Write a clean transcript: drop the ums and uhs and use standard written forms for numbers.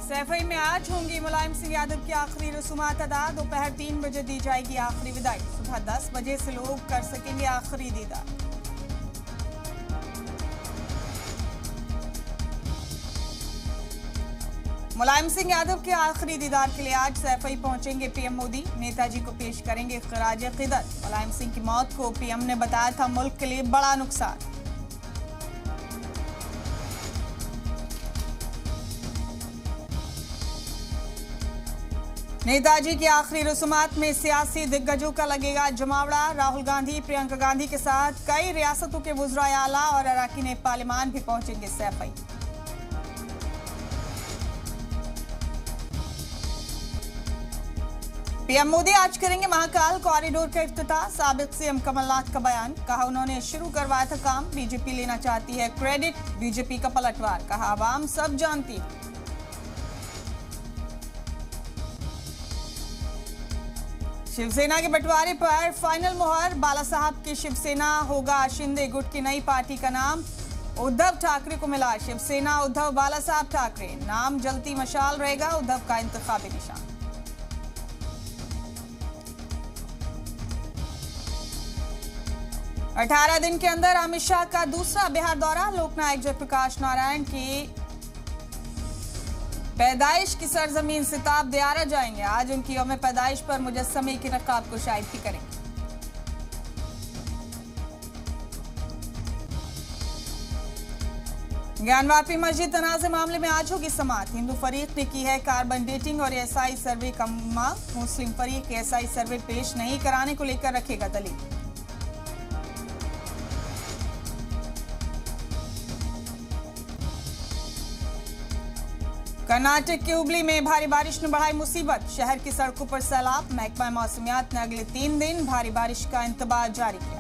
सैफई में आज होंगी मुलायम सिंह यादव की आखिरी रसूमात अदा। दोपहर 3 बजे दी जाएगी आखिरी विदाई। सुबह 10 बजे से लोग कर सकेंगे आखिरी दीदार। मुलायम सिंह यादव के आखिरी दीदार के लिए आज सैफई पहुंचेंगे पीएम मोदी। नेताजी को पेश करेंगे खराज क़िदरत। मुलायम सिंह की मौत को पीएम ने बताया था मुल्क के लिए बड़ा नुकसान। नेताजी की आखिरी रसूमात में सियासी दिग्गजों का लगेगा जमावड़ा। राहुल गांधी, प्रियंका गांधी के साथ कई रियासतों के वुज़राए आला और अरकान पार्लियामान भी पहुंचेंगे सैफई। पीएम मोदी आज करेंगे महाकाल कॉरिडोर का इफ्तिताह। साबिक सीएम कमलनाथ का बयान, कहा उन्होंने शुरू करवाया था काम, बीजेपी लेना चाहती है क्रेडिट। बीजेपी का पलटवार, कहा आवाम सब जानती है। शिवसेना के बंटवारे पर फाइनल मुहर। बाला साहब की शिवसेना होगा शिंदे गुट की नई पार्टी का नाम। उद्धव ठाकरे को मिला शिवसेना उद्धव बाला साहब ठाकरे। नाम जलती मशाल रहेगा उद्धव का इंतखाबी निशान। अठारह दिन के अंदर अमित शाह का दूसरा बिहार दौरा। लोकनायक जयप्रकाश नारायण की पैदाइश की सरजमीन सिताब दियारा जाएंगे। आज उनकी यौम पैदाइश पर मुजस्समे की नकाब कुशाइदगी करेंगे। ज्ञानवापी मस्जिद तनाज़े मामले में आज होगी समाअत। हिंदू फरीक ने की है कार्बन डेटिंग और एएसआई सर्वे का मांग। मुस्लिम फरीक एएसआई सर्वे पेश नहीं कराने को लेकर रखेगा दलील। कर्नाटक के हुबली में भारी बारिश ने बढ़ाई मुसीबत। शहर की सड़कों पर सैलाब। महकमा मौसमियात ने अगले 3 दिन भारी बारिश का इंतबाह जारी किया।